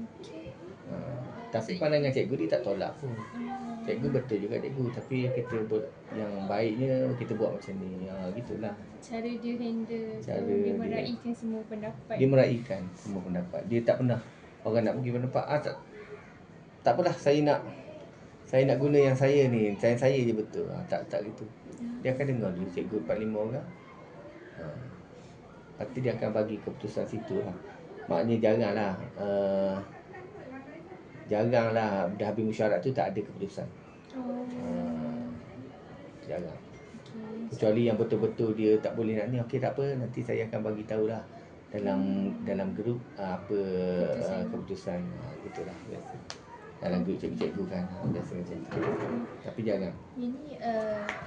Tapi pandangan cikgu dia tak tolak pun. Cikgu betul juga cikgu, tapi kita yang baiknya kita buat macam ni. Gitulah. Cara dia handle, dia meraihkan semua pendapat. Dia meraihkan semua pendapat. Dia tak pernah orang nak bagi pendapat, tak apalah, saya nak guna yang saya ni, saya je betul. Tak gitu. Dia akan dengar dulu cikgu 4-5 orang. Nanti dia akan bagi keputusan situ lah. Maknanya jaranglah dah habis mesyuarat tu tak ada keputusan. Jarang. Kecuali yang betul-betul dia tak boleh nak ni, okey tak apa, nanti saya akan bagi tahulah dalam grup apa keputusan. Gitulah biasa. Dalam grup cikgu-cikgu kan, biasa macam tu. Tapi jangan. Ini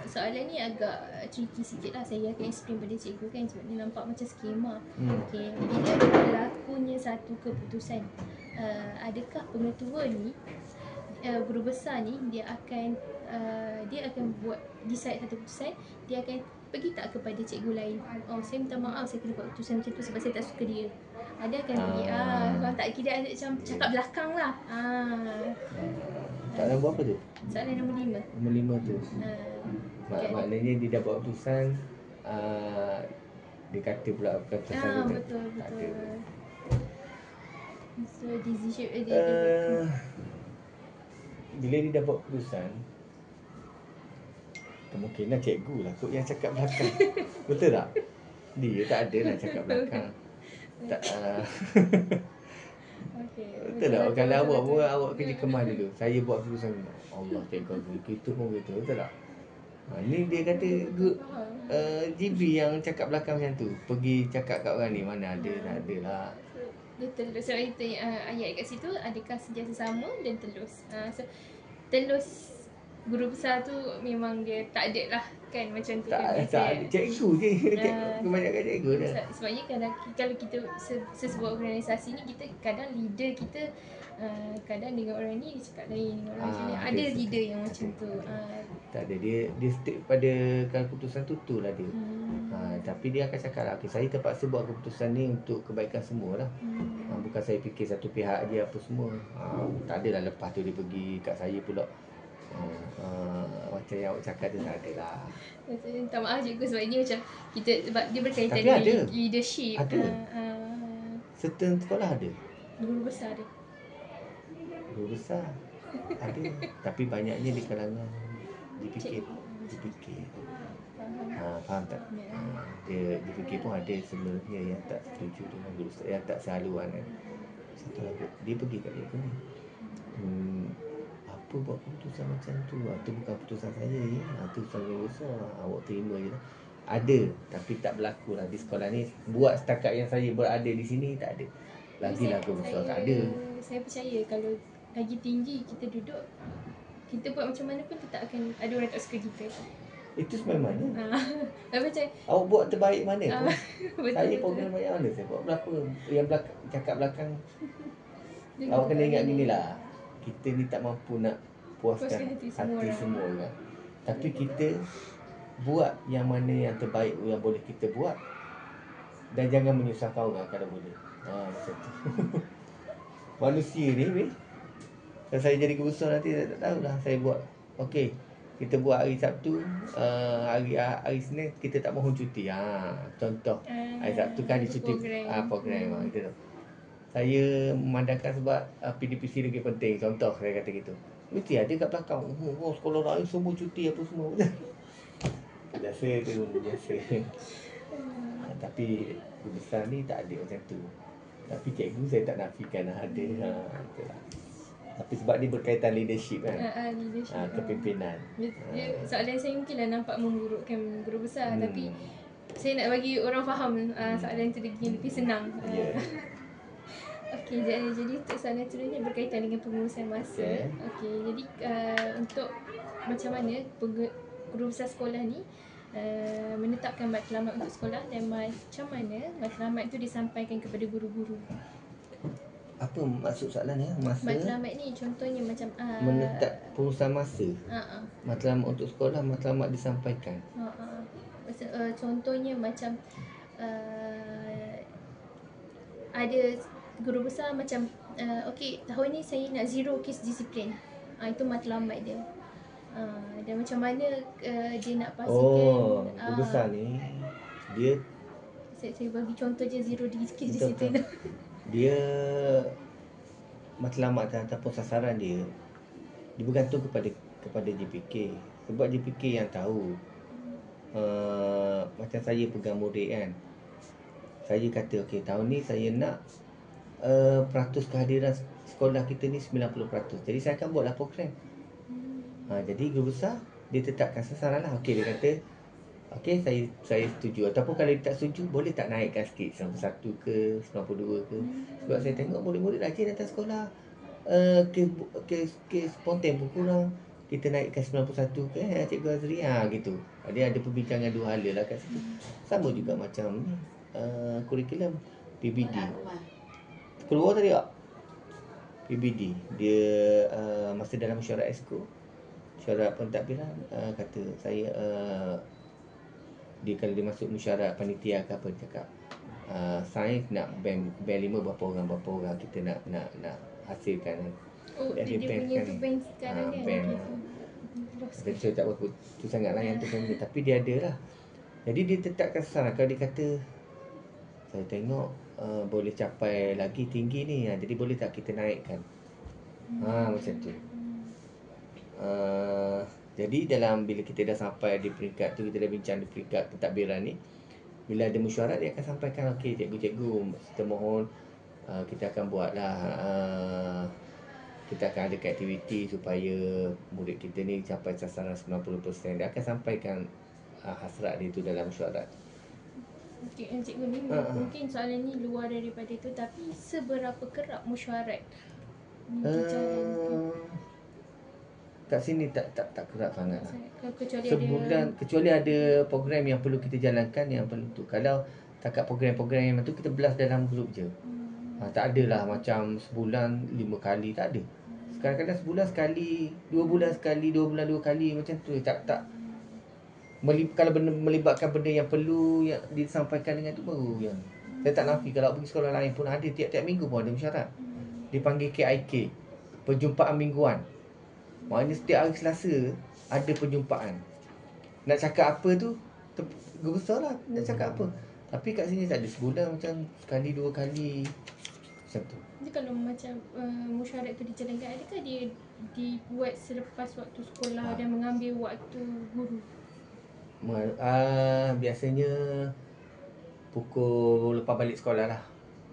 soalan ni agak tricky sikit lah. Saya akan explain pada cikgu kan, sebab dia nampak macam skema. Okay, bila berlakunya satu keputusan, adakah pengetua ni, guru besar ni, dia akan buat decide satu keputusan, dia akan pergi tak kepada cikgu lain, oh saya minta maaf saya kena buat keputusan macam tu sebab saya tak suka dia. Ada akan pergi kalau tak kira ada macam cakap belakang lah. Tak tahu buat apa tu? Soalan nombor 5. Nombor 5 tu. Maknanya dia dah buat keputusan, dia kata pula keputusan tu. Betul. So decision bila dia dah buat keputusan, kemungkinan cikgu lah kot yang cakap belakang. Betul tak? Dia tak ada nak cakap belakang. Tak. Okay. Betul tak? Kalau awak kerja kemas dulu, saya buat keputusan, Allah cikgu kita pun betul. Betul tak? Ni dia kata GB yang cakap belakang macam tu, pergi cakap kat orang ni, mana ada, tak ada lah. Dia telus. Sebab itu ayat kat situ, adakah sentiasa sama dan telus. So telus guru besar tu memang dia tak ada lah kan, macam tu tak, kan. Tak ada, cikgu je. Kebanyakan cikgu dah. Sebabnya kalau kita sebuah organisasi ni, kita kadang leader kita kadang dengan orang ni dia cakap lain, dengan orang macam ni. Ada leader yang macam tu. Tak ada, dia stick pada keputusan tu lah dia. Tapi dia akan cakap lah, okay, saya terpaksa buat keputusan ni untuk kebaikan semua lah. Bukan saya fikir satu pihak je apa semua. Tak adalah lepas tu dia pergi kat saya pula. Macam yang awak cakap tu tak ada lah. Minta maaf cikgu sebab ini macam kita, sebab dia berkaitan tapi dengan ada leadership. Ada. Certain sekolah ada Guru besar dia. Guru besar ada. Tapi banyaknya di kalangan dipikir. Faham tak? Dia dipikir pun ada sebenarnya yang tak setuju dengan guru besar, yang tak sehaluan kan. Satu lagi dia pergi kat dia ni, apa buat keputusan macam tu? Itu bukan keputusan saya ya. Itu keputusan guru besar. Awak terima je lah. Ada, tapi tak berlaku lah di sekolah ni. Buat setakat yang saya berada di sini, tak ada. Lagilah guru besar tak ada. Saya percaya kalau lagi tinggi kita duduk, kita buat macam mana pun tetap akan ada orang tak suka kita. Itu sememangnya. Macam awak buat terbaik mana pun. Saya betul. program banyak mana saya buat belakang. Yang belakang, cakap belakang. Awak kena ingat gini lah, kita ni tak mampu nak puaskan hati semua orang. Tapi kita buat yang mana yang terbaik yang boleh kita buat, dan jangan menyusahkan orang kalau boleh. Macam tu. Manusia ni kalau saya jadi guru besar nanti saya tak tahulah saya buat. Okey, kita buat hari Sabtu, hari Senin kita tak mohon cuti. Contoh hari Sabtu kan dicuti program gitu. Saya memandangkan sebab PDPC lagi penting. Contoh saya kata gitu. Mesti ada kat belakang. Sekolah lain semua cuti apa semua. Biasa tu, biasa. Tapi guru besar ni tak ada macam tu. Tapi cikgu saya tak nafikan ada. Itulah. Tapi sebab dia berkaitan leadership kan. Leadership. Kepimpinan. Soalan saya mungkinlah nampak memburukkan guru besar, tapi saya nak bagi orang faham soalan tu lebih senang. Okey, jadi untuk soalan seterusnya berkaitan dengan pengurusan masa. Okey, jadi untuk macam mana guru besar sekolah ni menetapkan matlamat untuk sekolah, dan macam mana matlamat itu disampaikan kepada guru-guru. Apa maksud soalannya? Masa? Matlamat ni contohnya macam menetap pengurusan masa. Matlamat untuk sekolah, matlamat disampaikan. Contohnya macam ada guru besar macam okey, tahun ni saya nak 0 kes disiplin. Itu matlamat dia. Dan macam mana dia nak pastikan guru besar ni dia, saya bagi contoh je 0 kes disiplin. Dia matlamat ataupun sasaran dia bergantung kepada JPK. Sebab JPK yang tahu. Macam saya pegang murid kan, saya kata okey, tahun ni saya nak peratus kehadiran sekolah kita ni 90%. Jadi saya akan buatlah program. Jadi guru besar dia tetapkan sasaran lah. Okey, dia kata okey, saya setuju. Ataupun kalau dia tak setuju, boleh tak naikkan sikit 91 ke 92 ke. Sebab saya tengok murid-murid rajin datang sekolah. Kes spontan pun kurang. Kita naikkan 91 ke Cikgu Azri gitu. Dia ada perbincangan dua hala lah kat situ. Sama juga macam ni, kurikulum PBD. Keluar tadi tak? PBD dia masa dalam mesyuarat exco, mesyuarat pentadbiran, kata saya dia kalau dia masuk mesyuarat panitia ke apa, dia cakap sains nak band 5 berapa orang kita nak hasilkan. Oh, dia punya tu band sekarang kan. Band. Jadi saya tak berapa tu sangat lah yang tu family, tapi dia ada lah. Jadi dia tetapkan sasaran. Kalau dia kata saya tengok boleh capai lagi tinggi ni, jadi boleh tak kita naikkan, macam tu. Jadi dalam bila kita dah sampai di peringkat tu, kita dah bincang di peringkat pentadbiran ni, bila ada mesyuarat dia akan sampaikan, okey cikgu, kita mohon kita akan buatlah kita akan adakan aktiviti supaya murid kita ni capai sasaran 90%. Dia akan sampaikan hasrat dia tu dalam mesyuarat. Cikgu ni mungkin soalan ni luar daripada tu, tapi seberapa kerap mesyuarat ni dijalankan? Kat sini tak kerap sangat lah. Kecuali Sebulan kecuali ada program yang perlu kita jalankan yang perlu tu. Kalau takat program-program yang tu kita belas dalam grup je. Tak adalah macam sebulan 5 kali, tak ada. Kadang-kadang sebulan sekali, 2 bulan sekali, 2 bulan 2 kali macam tu. Kalau melibatkan benda yang perlu yang disampaikan dengan tu baru yang. Saya tak nafi kalau pergi sekolah lain pun ada tiap-tiap minggu pun ada mesyuarat. Dipanggil KIK, perjumpaan mingguan. Maknanya setiap hari Selasa ada perjumpaan. Nak cakap apa tu guru besar lah nak cakap apa. Tapi kat sini tak ada, sebulan macam sekali 2 kali macam tu. Jadi kalau macam mesyuarat tu dijalankan, adakah dia dibuat selepas waktu sekolah dan mengambil waktu guru? Biasanya pukul lepas balik sekolah lah.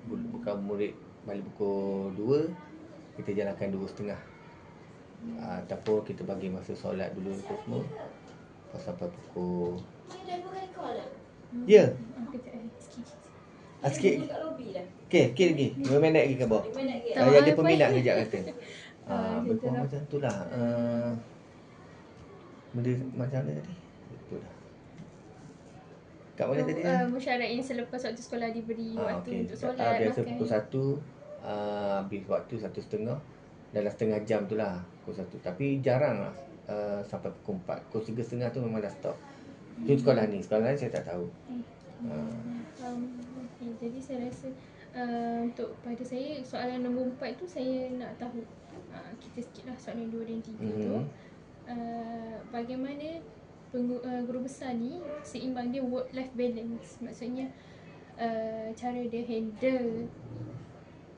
Bukan murid balik pukul 2, kita jalankan 2.30. Ataupun kita bagi masa solat dulu tu semua. Lepas sampai pukul ya. Sikit. Okey lagi. 5 minit lagi ke bawah. Ada peminat kejap kata. Berkuah macam tu lah. Benda macam mana tadi? Betul dah. Kat mana tadi? Mesyuarat yang selepas waktu sekolah diberi waktu untuk solat, biasa makan. pukul 1, habis waktu 1.30. Dalam setengah jam tu lah pukul 1. Tapi jarang lah sampai pukul 4. Pukul 3.30 tu memang dah stop. Tu sekolah ni. Sekolah lain saya tak tahu. Jadi saya rasa untuk pada saya soalan nombor 4 tu saya nak tahu kita sikit lah soalan 2 dan 3 tu. Bagaimana guru besar ni seimbang dia work-life balance. Maksudnya cara dia handle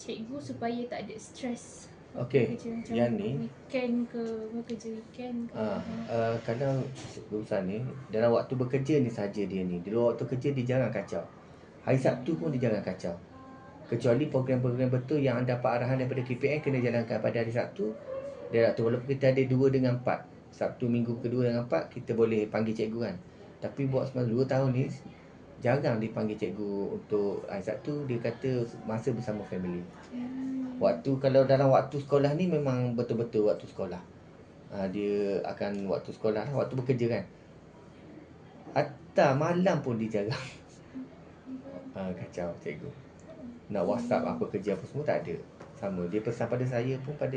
cikgu supaya tak ada stres. Okey, yang ni weekend ke, bekerja weekend ke. Kadang urusan ni dalam waktu bekerja ni saja dia ni. Di luar waktu kerja dia jangan kacau. Hari Sabtu pun dia jangan kacau. Kecuali program-program betul yang dapat arahan daripada KPM kena jalankan pada hari Sabtu. Dan walaupun kita ada 2 dengan 4, Sabtu minggu kedua dengan 4 kita boleh panggil cikgu kan. Tapi buat semasa 2 tahun ni jarang dipanggil cikgu untuk hari Sabtu. Dia kata masa bersama family. Waktu kalau dalam waktu sekolah ni memang betul-betul waktu sekolah. Dia akan waktu sekolah lah, waktu bekerja kan. Hatta malam pun dia jarang. Kacau cikgu. Nak WhatsApp apa kerja apa semua tak ada. Sama. Dia pesan pada saya pun, pada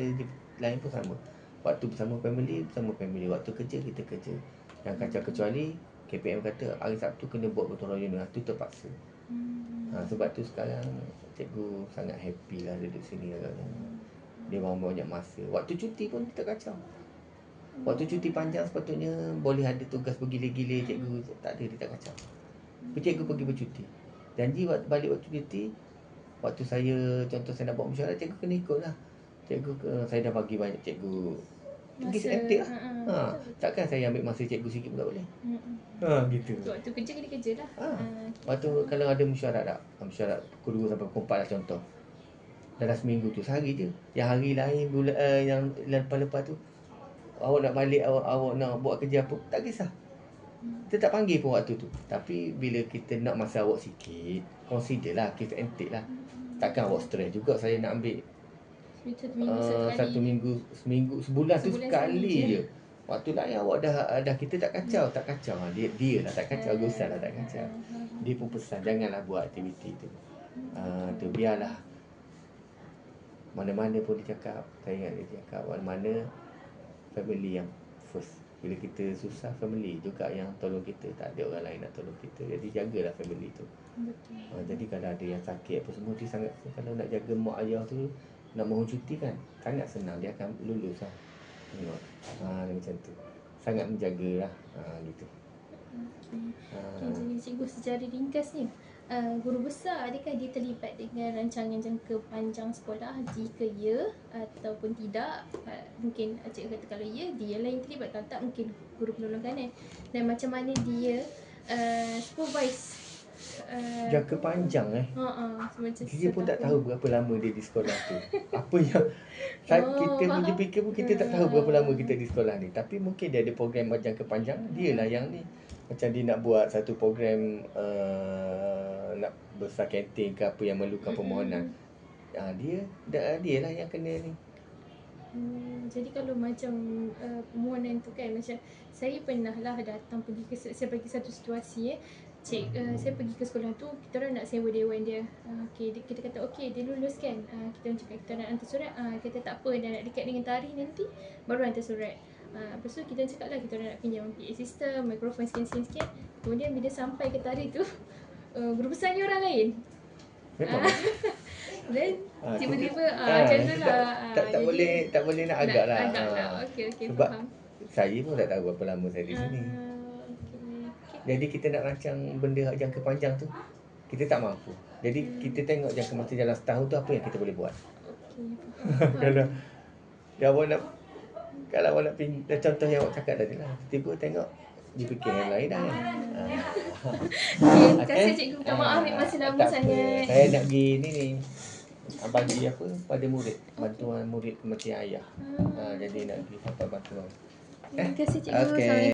lain pun sama. Waktu bersama family. Waktu kerja kita kerja. Yang kacau kecuali KPM kata hari Sabtu kena buat gotong royong. Tu terpaksa. Sebab tu sekarang cikgu sangat happy lah duduk sini agaknya. Dia banyak masa. Waktu cuti pun kita kacau. Waktu cuti panjang sepatutnya boleh ada tugas bergila-gila cikgu. Tak ada, dia tak kacau. Cikgu pergi bercuti. Janji balik waktu cuti. Waktu saya, contoh saya nak buat mesyuarat, cikgu kena ikut lah. Cikgu saya dah bagi banyak cikgu pergi serentak lah. Takkan saya ambil masa cikgu sikit pun tak boleh. Gitu. Waktu kerja kena kerja lah. Waktu kalau ada mesyuarat tak, mesyuarat pukul 2 sampai pukul 4 lah contoh. Dalam seminggu tu sehari je. Yang hari lain bulan yang lepas-lepas tu awak nak balik, awak nak buat kerja apa, tak kisah. Kita tak panggil pun waktu tu. Tapi bila kita nak masa awak sikit, consider lah, give and take lah. Takkan awak stres juga saya nak ambil Satu minggu seminggu, sebulan tu Sebulan sekali sekali je. Waktu lain awak dah kita tak kacau. Dia lah tak kacau, Gusal lah tak kacau. Dia pun pesan janganlah buat aktiviti tu. Tu biarlah. Mana-mana pun dia cakap, saya ingat dia cakap mana-mana family yang first. Bila kita susah, family juga yang tolong kita. Tak ada orang lain nak tolong kita. Jadi jagalah family tu. Betul. Jadi kalau ada yang sakit apa semua, dia sangat, kalau nak jaga mak ayah tu, nak mohon cuti kan, sangat senang. Dia akan lulus lah. Tengok. Dia macam tu. Sangat menjaga lah. Gitu. Jadi cikgu secara ringkasnya, guru besar adakah dia terlibat dengan rancangan jangka panjang sekolah? Jika ya ataupun tidak, mungkin cikgu kata kalau ya, dia lah yang terlibat. Kalau tak, mungkin guru penolong kanan. Dan macam mana dia supervise jangka panjang dia pun tak tahu berapa lama dia di sekolah tu. Apa yang kita punya fikir pun, kita tak tahu berapa lama kita di sekolah ni. Tapi mungkin dia ada program jangka panjang. Dia lah yang ni, macam dia nak buat satu program, nak besar kantin ke apa yang memerlukan permohonan. Dia lah yang kena ni. Jadi kalau macam permohonan tu kan, macam saya pernah lah datang pergi ke, saya bagi satu situasi saya pergi ke sekolah tu, kita orang nak sewa dewan dia. Kita kata okey, dia lulus kan. Kita orang cakap kita nak hantar surat. Kita tak apa, dah nak dekat dengan tarikh nanti baru hantar surat. Lepas tu kita cakap lah kita orang nak pinjam PA system, mikrofon sikit-sikit. Kemudian bila sampai ke tarikh tu, guru besarnya orang lain. Dan tiba-tiba macam tu lah. Tak boleh nak agak lah. Okey, sebab faham. Saya pun tak tahu berapa lama saya di sini. Jadi kita nak rancang benda jangka panjang tu, kita tak mampu. Jadi kita tengok jangka masa dalam setahun tu apa yang kita boleh buat. Kalau awak nak contoh yang awak cakap tadi lah, tiba tengok dipikir yang lain dah kan. Terima kasih cikgu, minta maaf ambil masa lama sangat. Saya nak pergi ni bagi apa pada murid, bantuan murid kematian ayah. Jadi nak pergi sampai bantuan. Terima kasih cikgu.